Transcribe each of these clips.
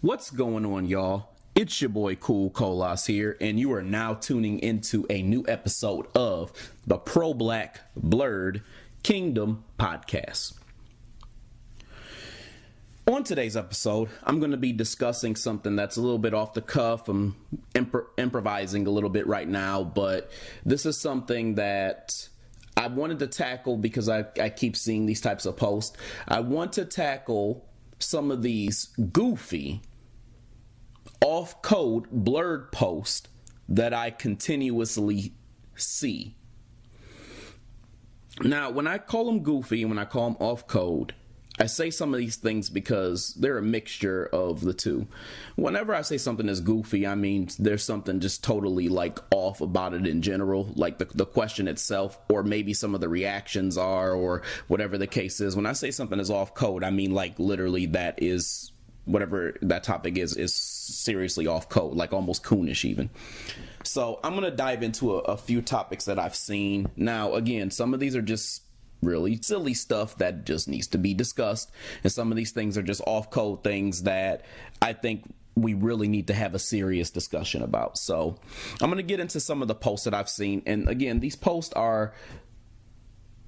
What's going on, y'all? It's your boy Cool Colas here, and you are now tuning into a new episode of the Pro-Black Blerd Kingdom Podcast. On today's episode, I'm going to be discussing something that's a little bit off the cuff. I'm improvising a little bit right now, but this is something that I wanted to tackle because I keep seeing these types of posts. I want to tackle some of these goofy off-code Blerd posts that I continuously see. Now, when I call them goofy and when I call them off-code, I say some of these things because they're a mixture of the two. Whenever I say something is goofy, I mean there's something just totally like off about it in general, like the question itself, or maybe some of the reactions are, or whatever the case is. When I say something is off code, I mean like literally that is, whatever that topic is seriously off code, like almost coonish even. So I'm going to dive into a few topics that I've seen. Now, again, some of these are just really silly stuff that just needs to be discussed, and some of these things are just off code things that I think we really need to have a serious discussion about. So I'm going to get into some of the posts that I've seen, and again, these posts are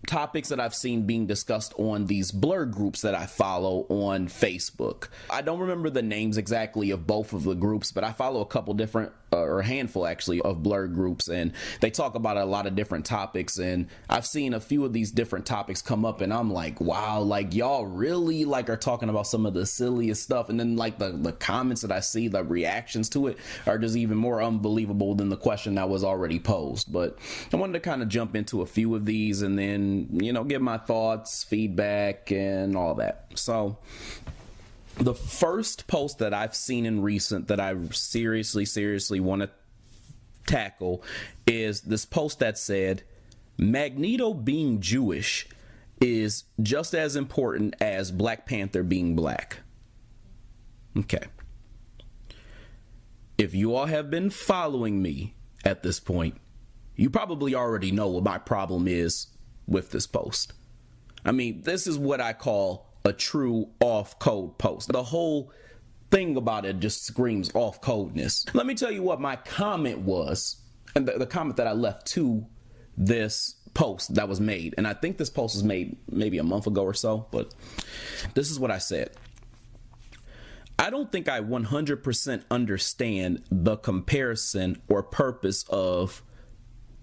topics that I've seen being discussed on these Blerd groups that I follow on Facebook. I don't remember the names exactly of both of the groups, but I follow a couple different, or a handful actually, of Blerd groups, and they talk about a lot of different topics, and I've seen a few of these different topics come up, and I'm like, wow, like y'all really like are talking about some of the silliest stuff, and then like the comments that I see, the reactions to it are just even more unbelievable than the question that was already posed. But I wanted to kind of jump into a few of these and then, you know, give my thoughts, feedback, and all that. So the first post that I've seen in recent that I seriously want to tackle is this post that said, Magneto being Jewish is just as important as Black Panther being black. Okay. If you all have been following me at this point, you probably already know what my problem is with this post. I mean, this is what I call a true off-code post. The whole thing about it just screams off-codeness. Let me tell you what my comment was, and the comment that I left to this post that was made, and I think this post was made maybe a month ago or so, but this is what I said. I don't think I 100% understand the comparison or purpose of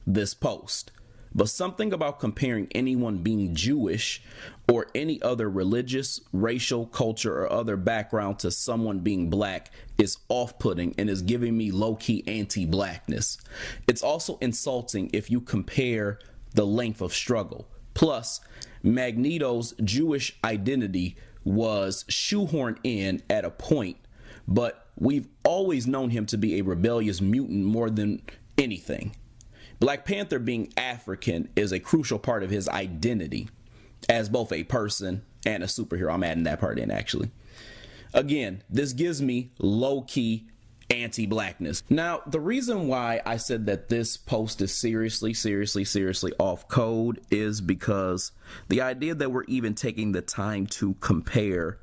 this post. But something about comparing anyone being Jewish or any other religious, racial, culture, or other background to someone being black is off-putting and is giving me low-key anti-blackness. It's also insulting if you compare the length of struggle. Plus, Magneto's Jewish identity was shoehorned in at a point, but we've always known him to be a rebellious mutant more than anything. Black Panther being African is a crucial part of his identity as both a person and a superhero. I'm adding that part in, actually. Again, this gives me low-key anti-blackness. Now, the reason why I said that this post is seriously off code is because the idea that we're even taking the time to compare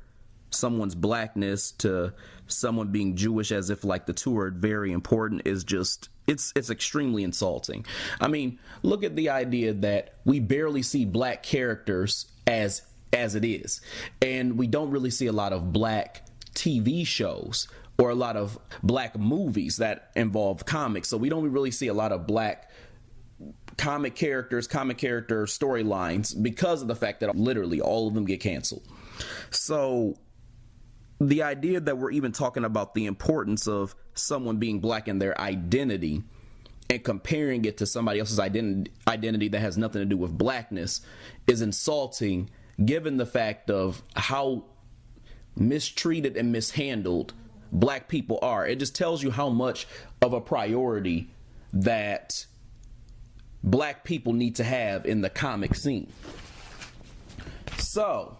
someone's blackness to someone being Jewish as if like the two are very important is just, it's extremely insulting. I mean, look at the idea that we barely see black characters as it is, and we don't really see a lot of black TV shows or a lot of black movies that involve comics, so we don't really see a lot of black comic character storylines because of the fact that literally all of them get canceled. So the idea that we're even talking about the importance of someone being black and their identity and comparing it to somebody else's identity that has nothing to do with blackness is insulting, given the fact of how mistreated and mishandled black people are. It just tells you how much of a priority that black people need to have in the comic scene. So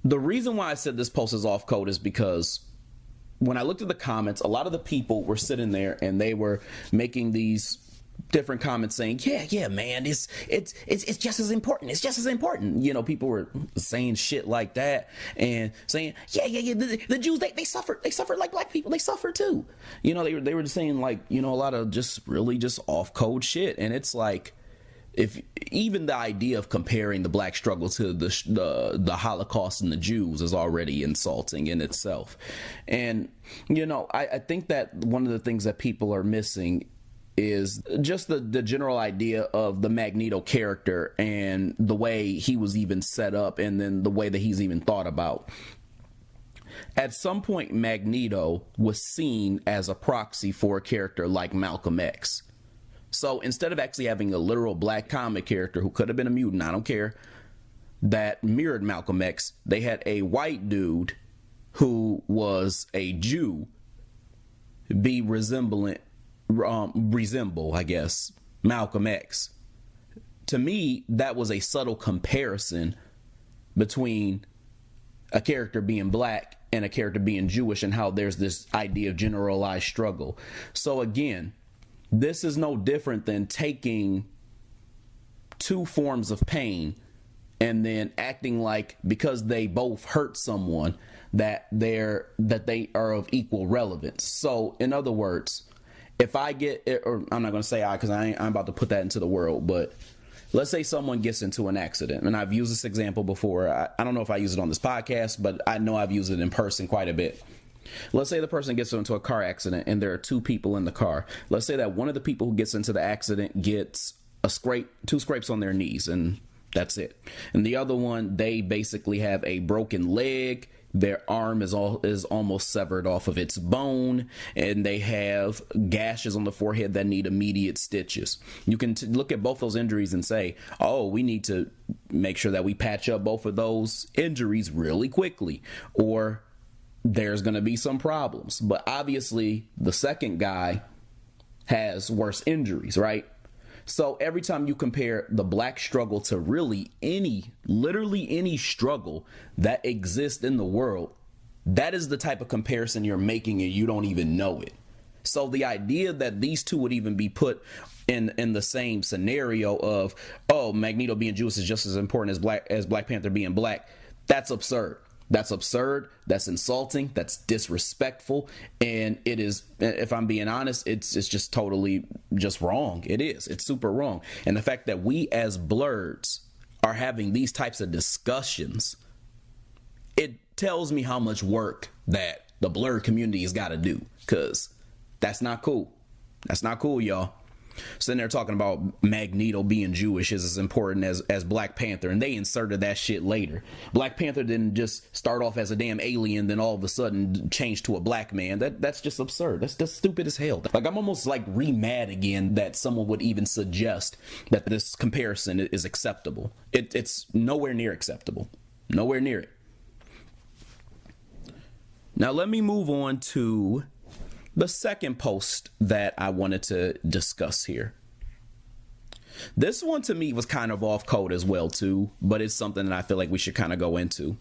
the reason why I said this post is off code is because when I looked at the comments, a lot of the people were sitting there and they were making these different comments saying, yeah, man, it's just as important. It's just as important. You know, people were saying shit like that and saying, yeah. The Jews, they suffered like black people. They suffered too. You know, they were just saying like, you know, a lot of just really just off code shit. And it's like, if even the idea of comparing the black struggle to the Holocaust and the Jews is already insulting in itself. And, you know, I think that one of the things that people are missing is just the general idea of the Magneto character and the way he was even set up, and then the way that he's even thought about. At some point, Magneto was seen as a proxy for a character like Malcolm X. So instead of actually having a literal black comic character who could have been a mutant, I don't care, that mirrored Malcolm X, they had a white dude who was a Jew be resemble, I guess, Malcolm X. To me, that was a subtle comparison between a character being black and a character being Jewish, and how there's this idea of generalized struggle. So again, this is no different than taking two forms of pain and then acting like, because they both hurt someone, that they are of equal relevance. So in other words, if I get, or I'm not going to say because I'm about to put that into the world, but let's say someone gets into an accident, and I've used this example before. I don't know if I use it on this podcast, but I know I've used it in person quite a bit. Let's say the person gets into a car accident and there are two people in the car. Let's say that one of the people who gets into the accident gets two scrapes on their knees, and that's it. And the other one, they basically have a broken leg. Their arm is almost severed off of its bone, and they have gashes on the forehead that need immediate stitches. You can look at both those injuries and say, oh, we need to make sure that we patch up both of those injuries really quickly, or there's going to be some problems. But obviously, the second guy has worse injuries, right? So every time you compare the black struggle to literally any struggle that exists in the world, that is the type of comparison you're making and you don't even know it. So the idea that these two would even be put in the same scenario of, oh, Magneto being Jewish is just as important as Black Panther being black, that's absurd. That's absurd. That's insulting. That's disrespectful. And it is, if I'm being honest, it's just totally just wrong. It is. It's super wrong. And the fact that we as Blerds are having these types of discussions, it tells me how much work that the Blerd community has got to do, because that's not cool. That's not cool, y'all. Sitting there talking about Magneto being Jewish is as important as Black Panther, and they inserted that shit later. Black Panther didn't just start off as a damn alien, then all of a sudden change to a black man. That's just absurd. That's stupid as hell. Like, I'm almost like re-mad again that someone would even suggest that this comparison is acceptable. It's nowhere near acceptable. Nowhere near it. Now let me move on to the second post that I wanted to discuss here. This one to me was kind of off code as well too, but it's something that I feel like we should kind of go into.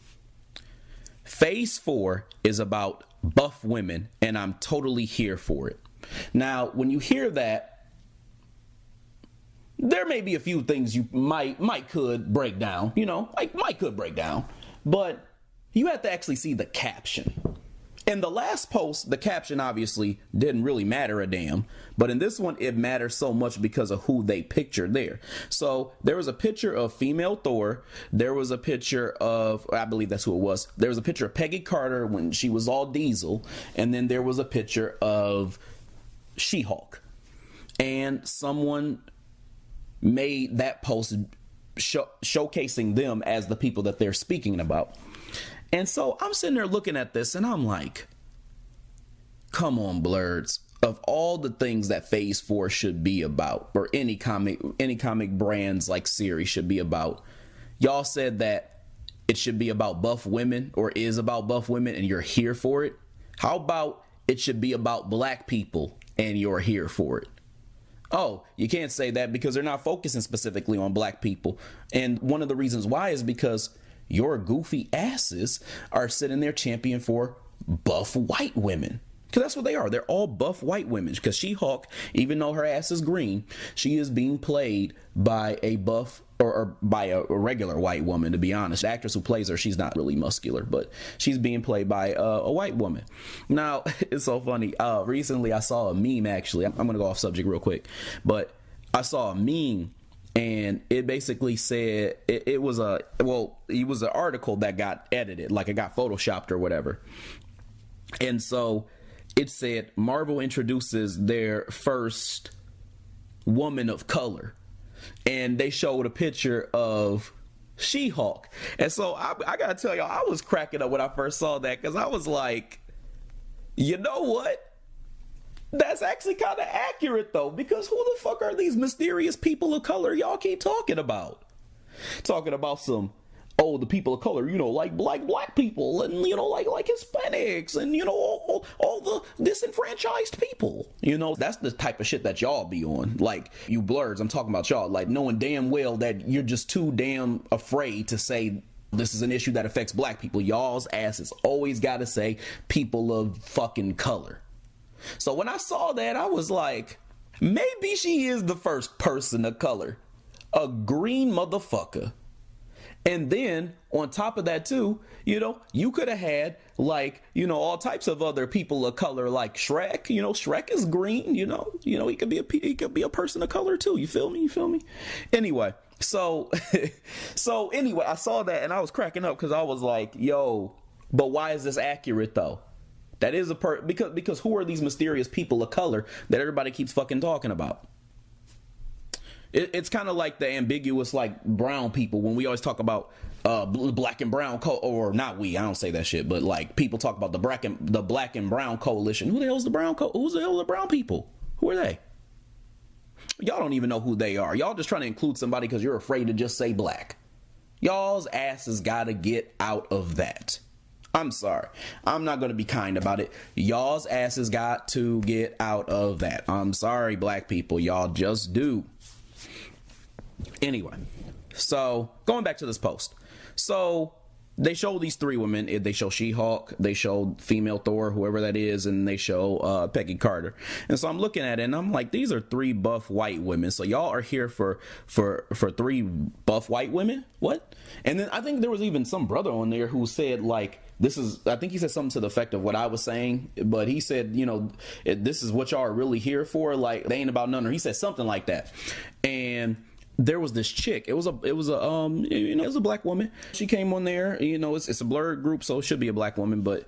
Phase 4 is about buff women, and I'm totally here for it. Now, when you hear that, there may be a few things you could break down, might could break down, but you have to actually see the caption. In the last post, the caption obviously didn't really matter a damn, but in this one, it matters so much because of who they pictured there. So there was a picture of female Thor. There was a picture of, I believe that's who it was. There was a picture of Peggy Carter when she was all Diesel. And then there was a picture of She-Hulk. And someone made that post showcasing them as the people that they're speaking about. And so I'm sitting there looking at this and I'm like, come on, Blerds. Of all the things that Phase 4 should be about, or any comic brands like series should be about, y'all said that it should be about buff women, or is about buff women, and you're here for it. How about it should be about black people and you're here for it? Oh, you can't say that because they're not focusing specifically on black people. And one of the reasons why is because your goofy asses are sitting there championing for buff white women. Because that's what they are. They're all buff white women. Because She-Hulk, even though her ass is green, she is being played by a buff or by a regular white woman, to be honest. The actress who plays her, she's not really muscular, but she's being played by a white woman. Now, it's so funny. Recently, I saw a meme, actually. I'm going to go off subject real quick. But I saw a meme, and it basically said, it was an article that got edited, like it got photoshopped or whatever. And so it said Marvel introduces their first woman of color, and they showed a picture of She-Hulk. And so I gotta tell y'all, I was cracking up when I first saw that, because I was like, you know what? That's actually kind of accurate, though, because who the fuck are these mysterious people of color y'all keep talking about? Talking about some, oh, the people of color, like black people, and, like Hispanics, and, all the disenfranchised people. That's the type of shit that y'all be on. Like, you blurs, I'm talking about y'all, like, knowing damn well that you're just too damn afraid to say this is an issue that affects black people. Y'all's asses always gotta say people of fucking color. So when I saw that, I was like, maybe she is the first person of color. A green motherfucker. And then on top of that too, you could have had all types of other people of color, like Shrek. Shrek is green. He could be a person of color too. You feel me? Anyway, so anyway, I saw that and I was cracking up because I was like, yo, but why is this accurate though? That is because who are these mysterious people of color that everybody keeps fucking talking about? It's kind of like the ambiguous, like, brown people when we always talk about black and brown or not I don't say that shit, but like people talk about the black and brown coalition. Who the hell's the brown who's the hell are the brown people? Who are they? Y'all don't even know who they are. Y'all just trying to include somebody because you're afraid to just say black. Y'all's asses gotta get out of that. I'm sorry. I'm not going to be kind about it. Y'all's asses got to get out of that. I'm sorry, black people. Y'all just do. Anyway, so going back to this post. So they show these three women. They show She-Hulk, they show female Thor, whoever that is, and they show Peggy Carter. And so I'm looking at it and I'm like, these are three buff white women. So y'all are here for three buff white women? What? And then I think there was even some brother on there who said, like, I think he said something to the effect of what I was saying, but he said, this is what y'all are really here for. Like, they ain't about none, or he said something like that. And there was this chick. It was a black woman. She came on there. It's a Blerd group, so it should be a black woman. But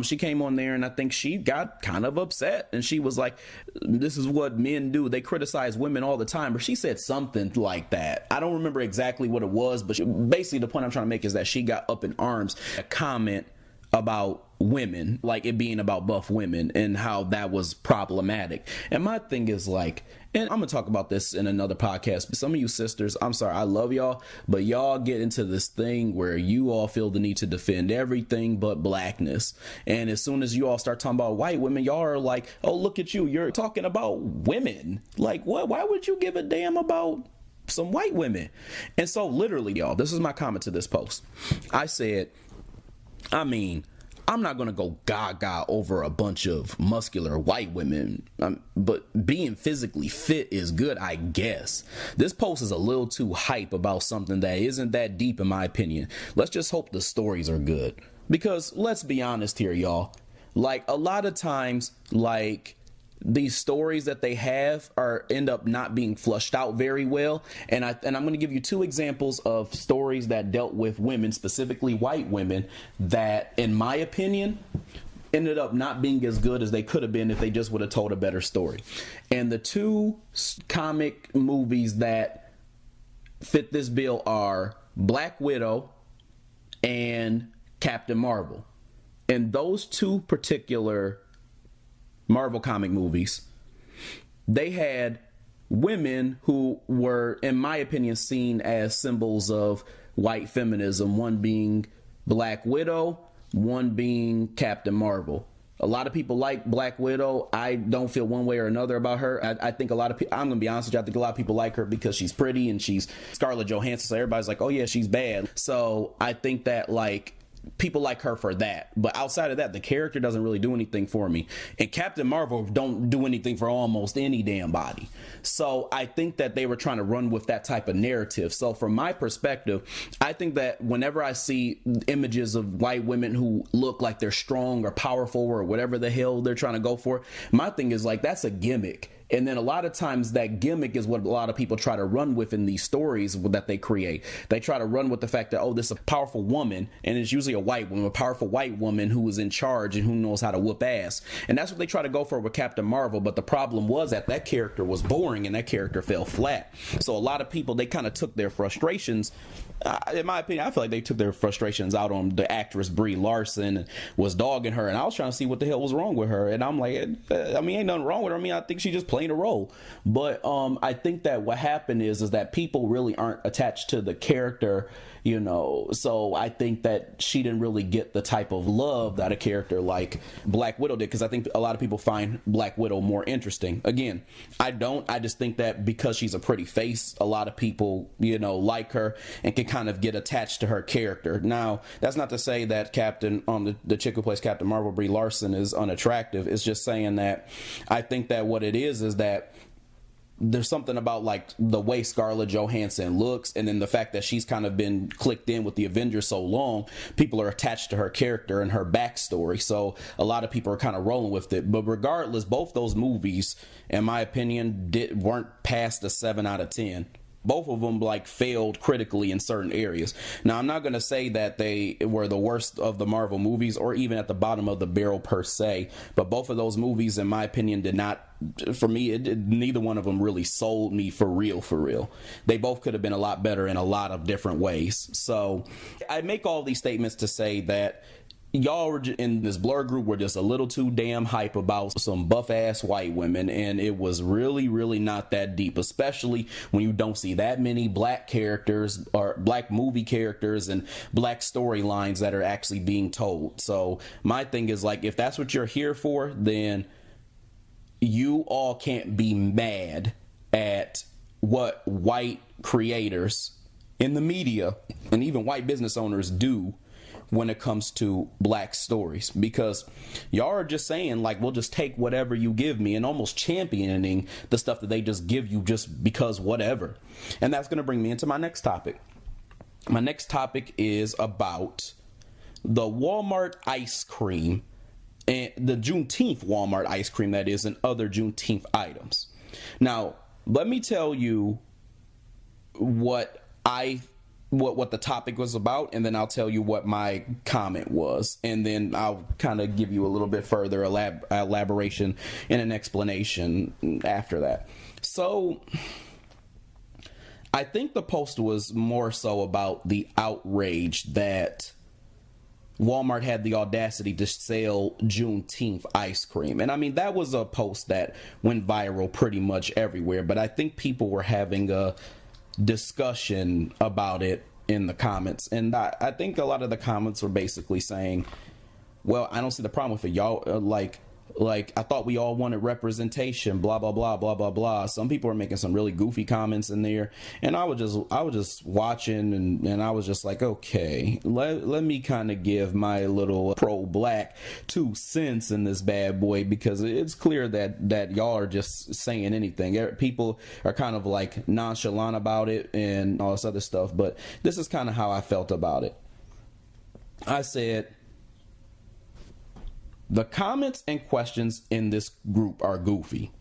she came on there, and I think she got kind of upset, and she was like, "This is what men do. They criticize women all the time." Or she said something like that. I don't remember exactly what it was, but basically the point I'm trying to make is that she got up in arms. A comment about women, like it being about buff women, and how that was problematic. And my thing is like, and I'm gonna talk about this in another podcast, but some of you sisters, I'm sorry, I love y'all, but y'all get into this thing where you all feel the need to defend everything but blackness. And as soon as you all start talking about white women, y'all are like, oh, look at you, you're talking about women. Like, what? Why would you give a damn about some white women? And so literally, y'all, this is my comment to this post. I said, I'm not going to go gaga over a bunch of muscular white women, but being physically fit is good, I guess. This post is a little too hype about something that isn't that deep, in my opinion. Let's just hope the stories are good. Because let's be honest here, y'all. Like, a lot of times, like, these stories that they have end up not being flushed out very well. And I'm going to give you two examples of stories that dealt with women, specifically white women, that, in my opinion, ended up not being as good as they could have been if they just would have told a better story. And the two comic movies that fit this bill are Black Widow and Captain Marvel. And those two particular Marvel comic movies, they had women who were, in my opinion, seen as symbols of white feminism, one being Black Widow, one being Captain Marvel. A lot of people like Black Widow. I don't feel one way or another about her. I think a lot of people, I'm going to be honest with you, I think a lot of people like her because she's pretty and she's Scarlett Johansson, so everybody's like, oh yeah, she's bad. So I think that, like, people like her for that. But outside of that, the character doesn't really do anything for me. And Captain Marvel don't do anything for almost any damn body. So I think that they were trying to run with that type of narrative. So from my perspective, I think that whenever I see images of white women who look like they're strong or powerful or whatever the hell they're trying to go for, my thing is like, that's a gimmick. And then a lot of times that gimmick is what a lot of people try to run with in these stories that they create. They try to run with the fact that, oh, this is a powerful woman, and it's usually a white woman, a powerful white woman who is in charge and who knows how to whoop ass. And that's what they try to go for with Captain Marvel. But the problem was that character was boring and that character fell flat. So a lot of people, they kind of took their frustrations. In my opinion, I feel like they took their frustrations out on the actress Brie Larson and was dogging her. And I was trying to see what the hell was wrong with her. And I'm like, I mean, ain't nothing wrong with her. I mean, I think she just played a role. But I think that what happened is that people really aren't attached to the character, you know. So I think that she didn't really get the type of love that a character like Black Widow did, because I think a lot of people find Black Widow more interesting. Again, I don't. I just think that because she's a pretty face, a lot of people, you know, like her and can kind of get attached to her character. Now, that's not to say that the chick who plays Captain Marvel, Brie Larson, is unattractive. It's just saying that I think that what it is that there's something about like the way Scarlett Johansson looks, and then the fact that she's kind of been clicked in with the Avengers so long, people are attached to her character and her backstory. So a lot of people are kind of rolling with it. But regardless, both those movies, in my opinion, weren't past a 7 out of 10. Both of them like failed critically in certain areas. Now, I'm not going to say that they were the worst of the Marvel movies or even at the bottom of the barrel per se, but both of those movies, in my opinion, did not, for me, neither one of them really sold me for real. They both could have been a lot better in a lot of different ways. So I make all these statements to say that y'all were in this Blerd group were just a little too damn hype about some buff ass white women, and it was really not that deep, especially when you don't see that many black characters or black movie characters and black storylines that are actually being told. So my thing is like, if that's what you're here for, then you all can't be mad at what white creators in the media and even white business owners do when it comes to black stories, because y'all are just saying like, we'll just take whatever you give me, and almost championing the stuff that they just give you just because whatever. And that's going to bring me into my next topic. My next topic is about the Walmart ice cream, and the Juneteenth Walmart ice cream, that is, and other Juneteenth items. Now, let me tell you what the topic was about, and then I'll tell you what my comment was, and then I'll kind of give you a little bit further elaboration and an explanation after that. So I think the post was more so about the outrage that Walmart had the audacity to sell Juneteenth ice cream. And I mean, that was a post that went viral pretty much everywhere, but I think people were having a discussion about it in the comments, and I think a lot of the comments were basically saying, well, I don't see the problem with it, y'all, like I thought we all wanted representation, blah blah blah blah blah blah. Some people are making some really goofy comments in there, and I was just watching, and I was just like, okay, let me kind of give my little pro-black 2 cents in this bad boy, because it's clear that y'all are just saying anything. People are kind of like nonchalant about it and all this other stuff, but this is kind of how I felt about it. I said, the comments and questions in this group are goofy.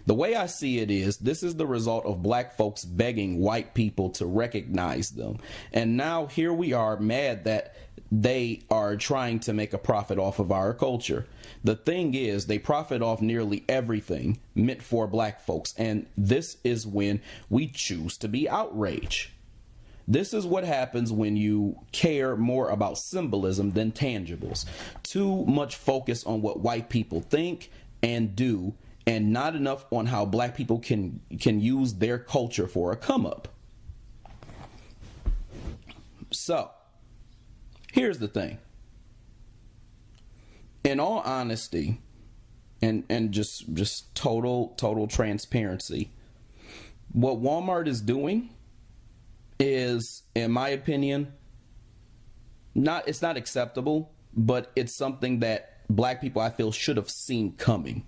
The way I see it is, this is the result of black folks begging white people to recognize them. And now here we are mad that they are trying to make a profit off of our culture. The thing is, they profit off nearly everything meant for black folks. And this is when we choose to be outraged. This is what happens when you care more about symbolism than tangibles. Too much focus on what white people think and do, and not enough on how black people can use their culture for a come up. So, here's the thing. In all honesty, and just total transparency, what Walmart is doing is, in my opinion, it's not acceptable, but it's something that black people, I feel, should have seen coming.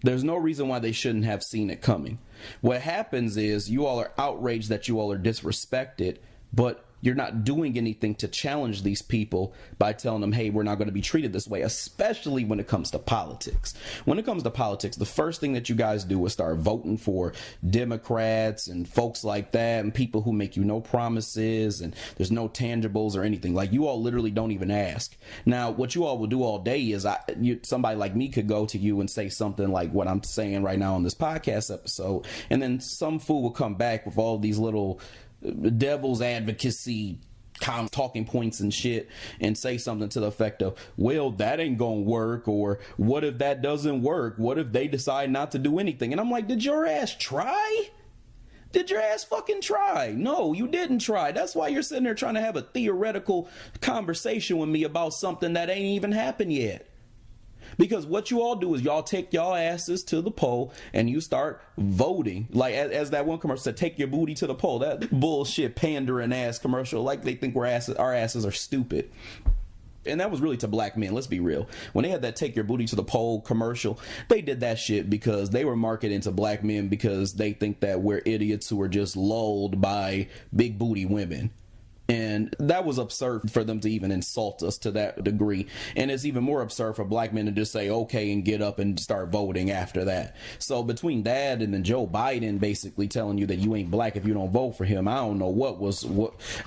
There's no reason why they shouldn't have seen it coming. What happens is you all are outraged that you all are disrespected, but you're not doing anything to challenge these people by telling them, hey, we're not going to be treated this way, especially when it comes to politics. When it comes to politics, the first thing that you guys do is start voting for Democrats and folks like that, and people who make you no promises and there's no tangibles or anything. Like, you all literally don't even ask. Now, what you all will do all day is somebody like me could go to you and say something like what I'm saying right now on this podcast episode, and then some fool will come back with all these little devil's advocacy talking points and shit and say something to the effect of, well, that ain't gonna work, or what if that doesn't work? What if they decide not to do anything? And I'm like, did your ass try? Did your ass fucking try? No, you didn't try. That's why you're sitting there trying to have a theoretical conversation with me about something that ain't even happened yet. Because what you all do is y'all take y'all asses to the poll and you start voting. Like, as that one commercial said, take your booty to the poll. That bullshit pandering ass commercial. Like, they think our asses are stupid. And that was really to black men. Let's be real. When they had that take your booty to the poll commercial, they did that shit because they were marketing to black men because they think that we're idiots who are just lulled by big booty women. And that was absurd for them to even insult us to that degree. And it's even more absurd for black men to just say, okay, and get up and start voting after that. So between that and then Joe Biden basically telling you that you ain't black if you don't vote for him, I don't know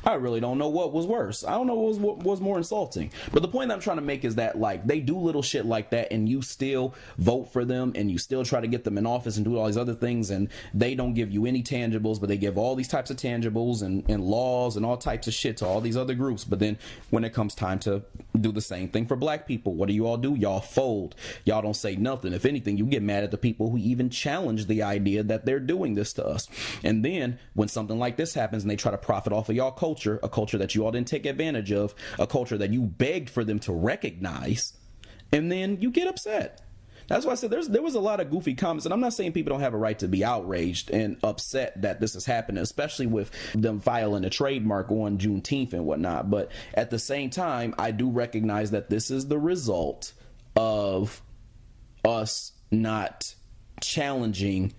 I really don't know what was worse. I don't know what was more insulting. But the point I'm trying to make is that, like, they do little shit like that and you still vote for them and you still try to get them in office and do all these other things, and they don't give you any tangibles, but they give all these types of tangibles and laws and all types of shit to all these other groups. But then when it comes time to do the same thing for black people, what do? Y'all fold. Y'all don't say nothing. If anything, you get mad at the people who even challenge the idea that they're doing this to us. And then when something like this happens and they try to profit off of y'all culture, a culture that you all didn't take advantage of, a culture that you begged for them to recognize, and then you get upset. That's why I said there was a lot of goofy comments, and I'm not saying people don't have a right to be outraged and upset that this is happening, especially with them filing a trademark on Juneteenth and whatnot. But at the same time, I do recognize that this is the result of us not challenging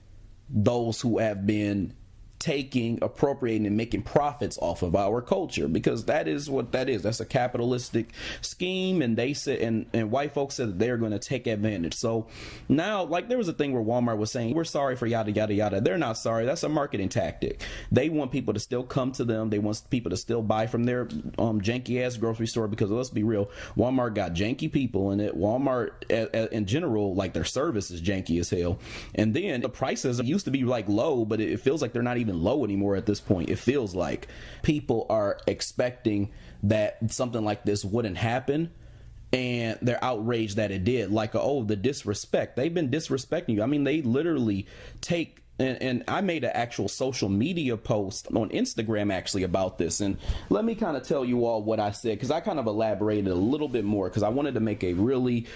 those who have been taking, appropriating, and making profits off of our culture, because that is what that is. That's a capitalistic scheme, and they said, and white folks said that they're going to take advantage. So now, like, there was a thing where Walmart was saying, we're sorry for yada yada yada. They're not sorry. That's a marketing tactic. They want people to still come to them. They want people to still buy from their janky ass grocery store, because let's be real, Walmart got janky people in it. Walmart in general, like, their service is janky as hell. And then the prices used to be like low, but it feels like they're not even low anymore at this point. It feels like people are expecting that something like this wouldn't happen, and they're outraged that it did. Like, oh, the disrespect. They've been disrespecting you. I mean, they literally take, and I made an actual social media post on Instagram actually about this, and let me kind of tell you all what I said, because I kind of elaborated a little bit more, because I wanted to make a really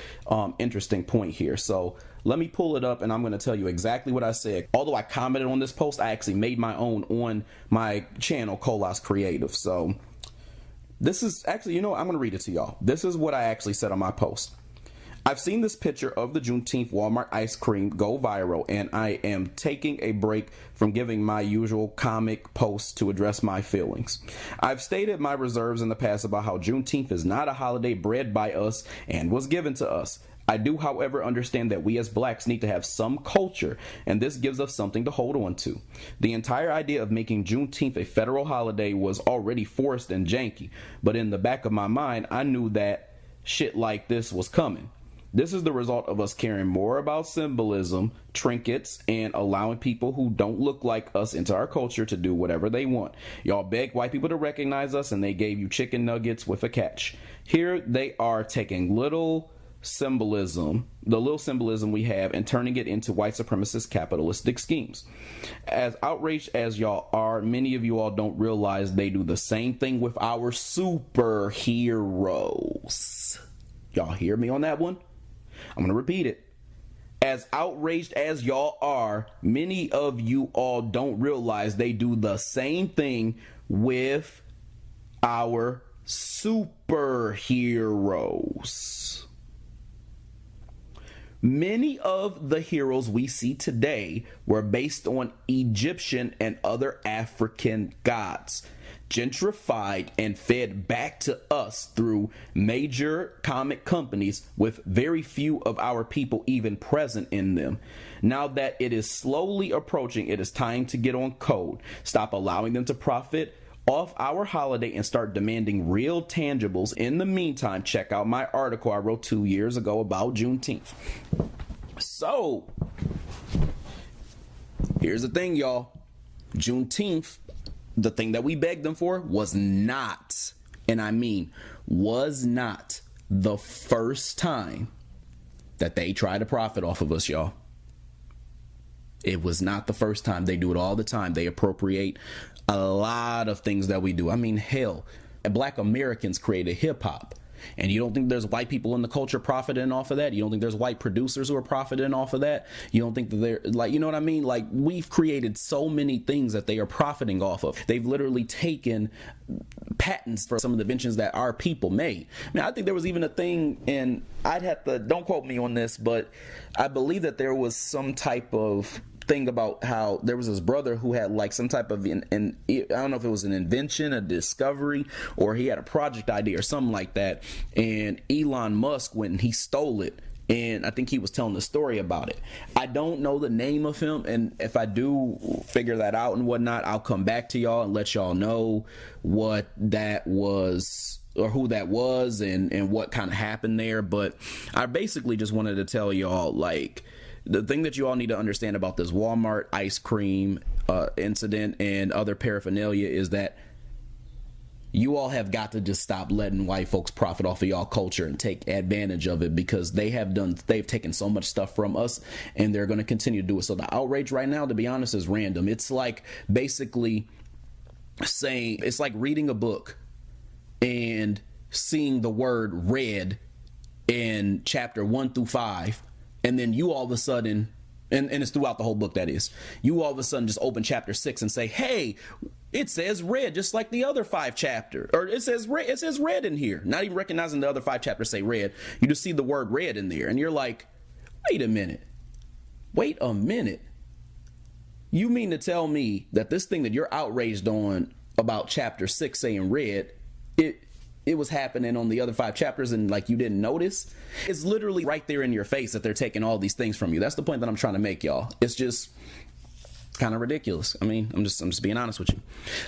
interesting point here. So let me pull it up, and I'm going to tell you exactly what I said. Although I commented on this post, I actually made my own on my channel, Colas Creative. So this is actually, I'm going to read it to y'all. This is what I actually said on my post. I've seen this picture of the Juneteenth Walmart ice cream go viral, and I am taking a break from giving my usual comic posts to address my feelings. I've stated my reserves in the past about how Juneteenth is not a holiday bred by us and was given to us. I do, however, understand that we as blacks need to have some culture, and this gives us something to hold on to. The entire idea of making Juneteenth a federal holiday was already forced and janky, but in the back of my mind, I knew that shit like this was coming. This is the result of us caring more about symbolism, trinkets, and allowing people who don't look like us into our culture to do whatever they want. Y'all begged white people to recognize us, and they gave you chicken nuggets with a catch. Here they are taking little symbolism, the little symbolism we have, and turning it into white supremacist capitalistic schemes. As outraged as y'all are, many of you all don't realize they do the same thing with our superheroes. Y'all hear me on that one? I'm going to repeat it. As outraged as y'all are, many of you all don't realize they do the same thing with our superheroes. Many of the heroes we see today were based on Egyptian and other African gods, gentrified and fed back to us through major comic companies with very few of our people even present in them. Now that it is slowly approaching, it is time to get on code. Stop allowing them to profit off our holiday and start demanding real tangibles. In the meantime, check out my article I wrote 2 years ago about Juneteenth. So, here's the thing, y'all. Juneteenth, the thing that we begged them for, was not, and I mean, was not the first time that they tried to profit off of us, y'all. It was not the first time. They do it all the time. They appropriate a lot of things that we do. I mean, hell, Black Americans created hip hop. And you don't think there's white people in the culture profiting off of that? You don't think there's white producers who are profiting off of that? You don't think that they're like, you know what I mean? Like, we've created so many things that they are profiting off of. They've literally taken patents for some of the inventions that our people made. I mean, I think there was even a thing, and I'd have to, don't quote me on this, but I believe that there was some type of thing about how there was this brother who had like some type of I don't know if it was an invention, a discovery, or he had a project idea or something like that, and Elon Musk went and he stole it, and I think he was telling the story about it. I don't know the name of him, and if I do figure that out and whatnot, I'll come back to y'all and let y'all know what that was or who that was and what kind of happened there. But I basically just wanted to tell y'all, like, the thing that you all need to understand about this Walmart ice cream incident and other paraphernalia is that you all have got to just stop letting white folks profit off of y'all culture and take advantage of it, because they've taken so much stuff from us, and they're going to continue to do it. So the outrage right now, to be honest, is random. It's like basically saying, it's like reading a book and seeing the word red in chapter 1 through 5. And then you all of a sudden, and it's throughout the whole book, that is, you all of a sudden just open chapter 6 and say, hey, it says red, just like the other 5 chapters, or it says red in here. Not even recognizing the other 5 chapters say red. You just see the word red in there, and you're like, wait a minute. You mean to tell me that this thing that you're outraged on about chapter 6 saying red, it was happening on the other 5 chapters and like you didn't notice? It's literally right there in your face that they're taking all these things from you. That's the point that I'm trying to make, y'all. It's just kind of ridiculous. I mean, I'm just being honest with you.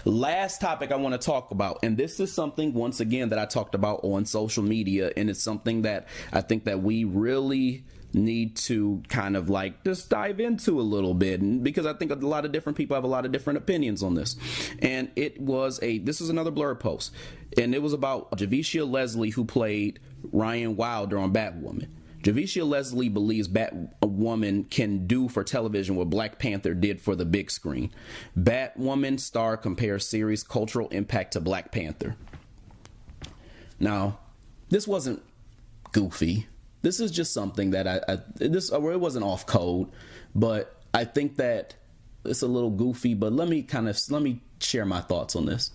Last topic I want to talk about, and this is something once again that I talked about on social media, and it's something that I think that we really need to kind of like just dive into a little bit, and because I think a lot of different people have a lot of different opinions on this. And this is another Blerd post, and it was about Javicia Leslie, who played Ryan Wilder on Batwoman. Javicia Leslie believes Batwoman can do for television what Black Panther did for the big screen. Batwoman star compares series cultural impact to Black Panther. Now, this wasn't goofy. This is just something that it wasn't off code, but I think that it's a little goofy. But let me share my thoughts on this.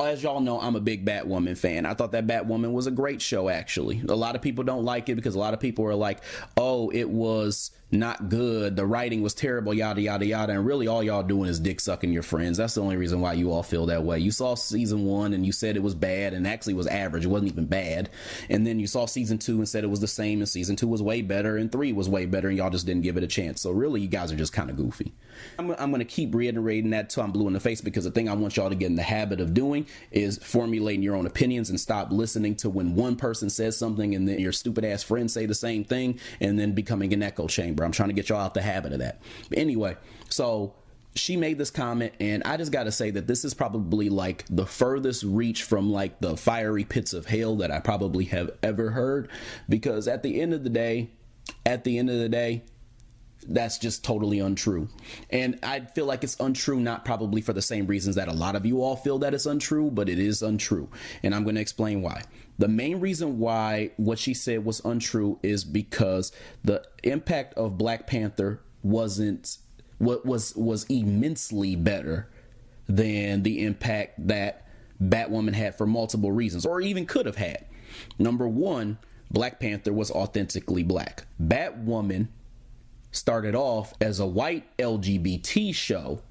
As y'all know, I'm a big Batwoman fan. I thought that Batwoman was a great show, actually. A lot of people don't like it because a lot of people are like, oh, it was not good, the writing was terrible, yada yada yada, and really all y'all doing is dick sucking your friends. That's the only reason why you all feel that way. You saw season 1 and you said it was bad, and actually it was average, it wasn't even bad. And then you saw season 2 and said it was the same, and season 2 was way better, and 3 was way better, and y'all just didn't give it a chance. So really, you guys are just kind of goofy. I'm going to keep reiterating that till I'm blue in the face, because the thing I want y'all to get in the habit of doing is formulating your own opinions and stop listening to when one person says something and then your stupid ass friends say the same thing and then becoming an echo chamber. I'm trying to get y'all out the habit of that. But anyway, so she made this comment, and I just got to say that this is probably like the furthest reach from like the fiery pits of hell that I probably have ever heard, because at the end of the day, that's just totally untrue. And I feel like it's untrue, not probably for the same reasons that a lot of you all feel that it's untrue, but it is untrue. And I'm going to explain why. The main reason why what she said was untrue is because the impact of Black Panther was immensely better than the impact that Batwoman had for multiple reasons, or even could have had. Number one, Black Panther was authentically black. Batwoman started off as a white LGBT show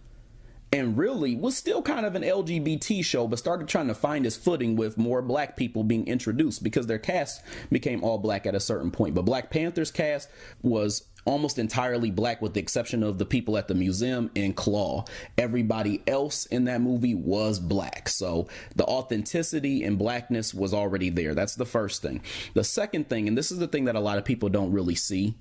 and really was still kind of an LGBT show, but started trying to find its footing with more black people being introduced because their cast became all black at a certain point. But Black Panther's cast was almost entirely black with the exception of the people at the museum and Claw. Everybody else in that movie was black. So the authenticity and blackness was already there. That's the first thing. The second thing, and this is the thing that a lot of people don't really see,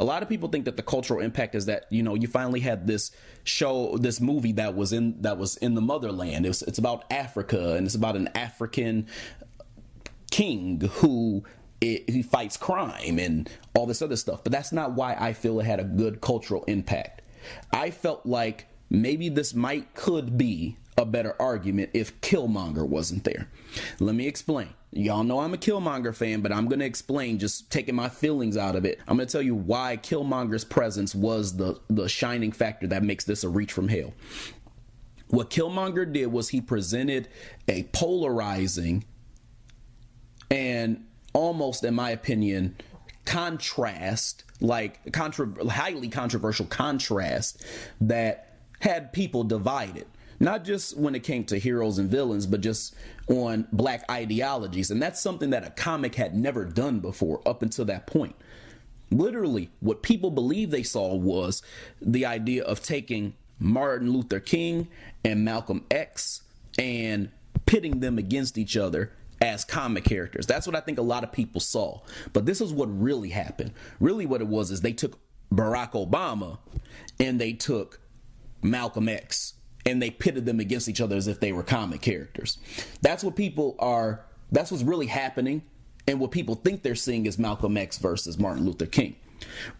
a lot of people think that the cultural impact is that, you know, you finally had this show, this movie that was in the motherland. It's about Africa, and it's about an African king who he fights crime and all this other stuff. But that's not why I feel it had a good cultural impact. I felt like maybe this could be a better argument if Killmonger wasn't there. Let me explain. Y'all know I'm a Killmonger fan, but I'm going to explain, just taking my feelings out of it. I'm going to tell you why Killmonger's presence was the shining factor that makes this a reach from hell. What Killmonger did was he presented a polarizing and almost, in my opinion, contrast, like highly controversial contrast that had people divided. Not just when it came to heroes and villains, but just on black ideologies. And that's something that a comic had never done before up until that point. Literally, what people believed they saw was the idea of taking Martin Luther King and Malcolm X and pitting them against each other as comic characters. That's what I think a lot of people saw. But this is what really happened. Really what it was is they took Barack Obama and they took Malcolm X and they pitted them against each other as if they were comic characters. That's what's really happening. And what people think they're seeing is Malcolm X versus Martin Luther King.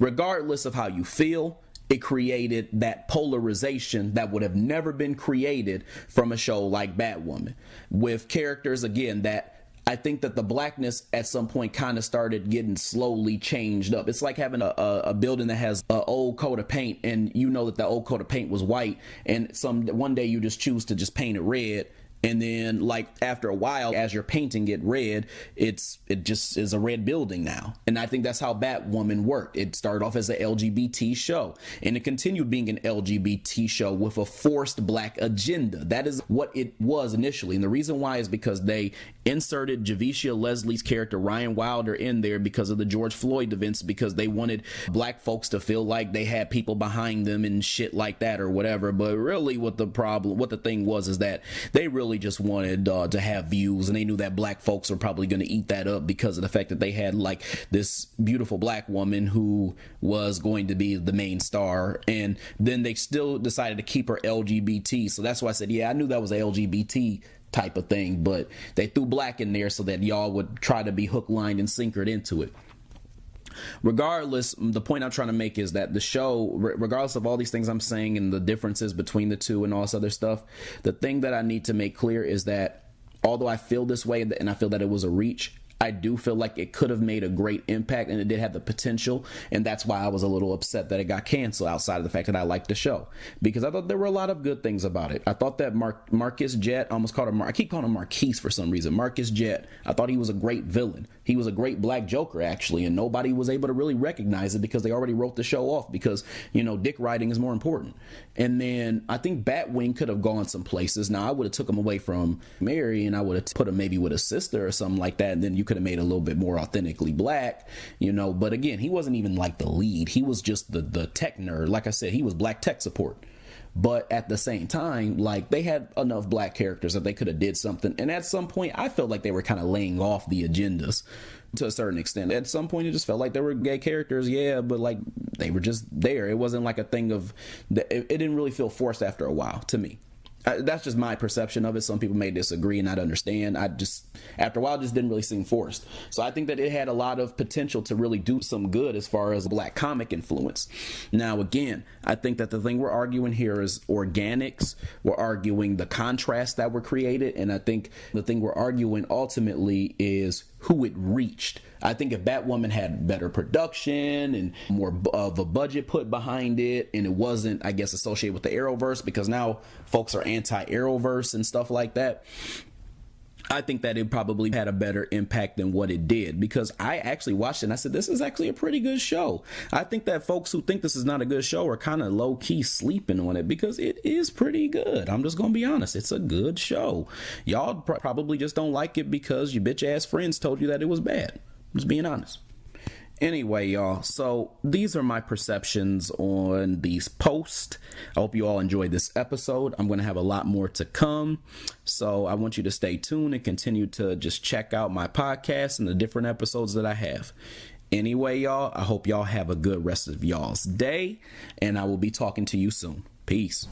Regardless of how you feel, it created that polarization that would have never been created from a show like Batwoman, with characters, again, that I think that the blackness at some point kind of started getting slowly changed up. It's like having a building that has an old coat of paint, and you know that the old coat of paint was white, and one day you just choose to just paint it red. And then, like, after a while, as you're painting it red, it just is a red building now. And I think that's how Batwoman worked. It started off as an LGBT show, and it continued being an LGBT show with a forced black agenda. That is what it was initially. And the reason why is because they inserted Javicia Leslie's character, Ryan Wilder, in there because of the George Floyd events, because they wanted black folks to feel like they had people behind them and shit like that or whatever. But really what the thing was is that they really just wanted to have views, and they knew that black folks were probably going to eat that up because of the fact that they had like this beautiful black woman who was going to be the main star, and then they still decided to keep her LGBT. So that's why I said, yeah, I knew that was a LGBT type of thing, but they threw black in there so that y'all would try to be hook, line, and sinkered into it. Regardless, the point I'm trying to make is that the show, regardless of all these things I'm saying and the differences between the two and all this other stuff, the thing that I need to make clear is that although I feel this way and I feel that it was a reach, I do feel like it could have made a great impact, and it did have the potential, and that's why I was a little upset that it got canceled, outside of the fact that I liked the show, because I thought there were a lot of good things about it. I thought that Marcus Jet, I almost called him, I keep calling him Marquise for some reason, Marcus Jet, I thought he was a great villain. He was a great black Joker, actually, and nobody was able to really recognize it because they already wrote the show off because, you know, dick writing is more important. And then I think Batwing could have gone some places. Now, I would have took him away from Mary, and I would have put him maybe with a sister or something like that, and then you could have made it a little bit more authentically black, you know. But again, he wasn't even like the lead. He was just the tech nerd. Like I said, he was black tech support. But at the same time, like, they had enough black characters that they could have did something. And at some point, I felt like they were kind of laying off the agendas to a certain extent. At some point, it just felt like there were gay characters, yeah, but like they were just there. It wasn't like a thing of, it didn't really feel forced after a while to me. That's just my perception of it. Some people may disagree and not understand. After a while, it just didn't really seem forced. So I think that it had a lot of potential to really do some good as far as black comic influence. Now, again, I think that the thing we're arguing here is organics. We're arguing the contrast that were created. And I think the thing we're arguing ultimately is who it reached. I think if Batwoman had better production and more of a budget put behind it, and it wasn't, I guess, associated with the Arrowverse, because now folks are anti-Arrowverse and stuff like that, I think that it probably had a better impact than what it did, because I actually watched it and I said, this is actually a pretty good show. I think that folks who think this is not a good show are kind of low key sleeping on it, because it is pretty good. I'm just going to be honest. It's a good show. Y'all probably just don't like it because your bitch ass friends told you that it was bad. Just being honest. Anyway, y'all, so these are my perceptions on these posts. I hope you all enjoyed this episode. I'm going to have a lot more to come, so I want you to stay tuned and continue to just check out my podcast and the different episodes that I have. Anyway, y'all, I hope y'all have a good rest of y'all's day, and I will be talking to you soon. Peace.